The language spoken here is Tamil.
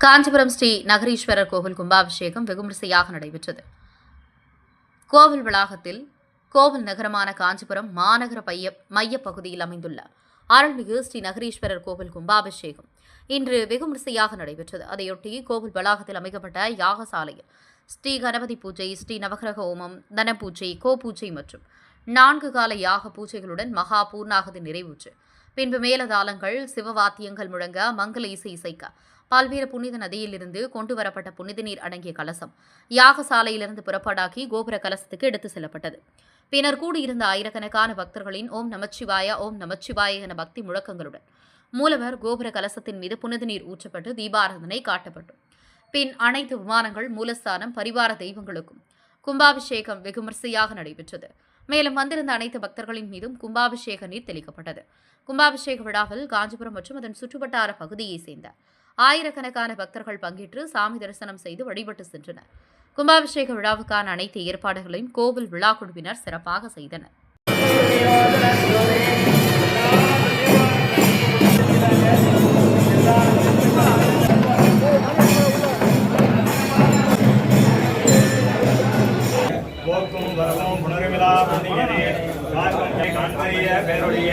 காஞ்சிபுரம் ஸ்ரீ நகரீஸ்வரர் கோவில் கும்பாபிஷேகம் வெகுவிமரிசையாக நடைபெற்றது. கோவில் வளாகத்தில் கோவில் நகரமான காஞ்சிபுரம் மாநகர மைய பகுதியில் அமைந்துள்ள அருள்மிகு ஸ்ரீ நகரீஸ்வரர் கோவில் கும்பாபிஷேகம் இன்று வெகுவிமரிசையாக நடைபெற்றது. அதையொட்டி கோவில் வளாகத்தில் அமைக்கப்பட்ட யாகசாலையில் ஸ்ரீ கணபதி பூஜை, ஸ்ரீ நவகிரக ஹோமம், தனபூஜை, கோபூஜை மற்றும் 4 கால யாக பூஜைகளுடன் மகா பூர்ணாகதி நிறைவுற்று பின்பு மேலதாளங்கள், சிவவாத்தியங்கள் முழங்க மங்கள இசை இசைக்க பல்வேறு புனித நதியிலிருந்து கொண்டுவரப்பட்ட புனித நீர் அடங்கிய கலசம் யாகசாலையிலிருந்து புறப்பாடாக்கி கோபுர கலசத்துக்கு எடுத்து செல்லப்பட்டது. பின்னர் கூடியிருந்த ஆயிரக்கணக்கான பக்தர்களின் ஓம் நமச்சிவாய ஓம் நமச்சிவாய என பக்தி முழக்கங்களுடன் மூலவர் கோபுர கலசத்தின் மீது புனித நீர் ஊற்றப்பட்டு தீபாராதனை காட்டப்பட்டு பின் அனைத்து விமானங்கள், மூலஸ்தானம், பரிவார தெய்வங்களுக்கும் கும்பாபிஷேகம் வெகுவிமரிசையாக நடைபெற்றது. மேலும் வந்திருந்த அனைத்து பக்தர்களின் மீதும் கும்பாபிஷேக நீர் தெளிக்கப்பட்டது. கும்பாபிஷேக விழாவில் காஞ்சிபுரம் மற்றும் அதன் சுற்றுவட்டார பகுதியை சேர்ந்த ஆயிரக்கணக்கான பக்தர்கள் பங்கேற்று சாமி தரிசனம் செய்து வழிபட்டு சென்றனர். கும்பாபிஷேக விழாவுக்கான அனைத்து ஏற்பாடுகளையும் கோவில் விழா குழுவினர் சிறப்பாக செய்தனர். பேருடைய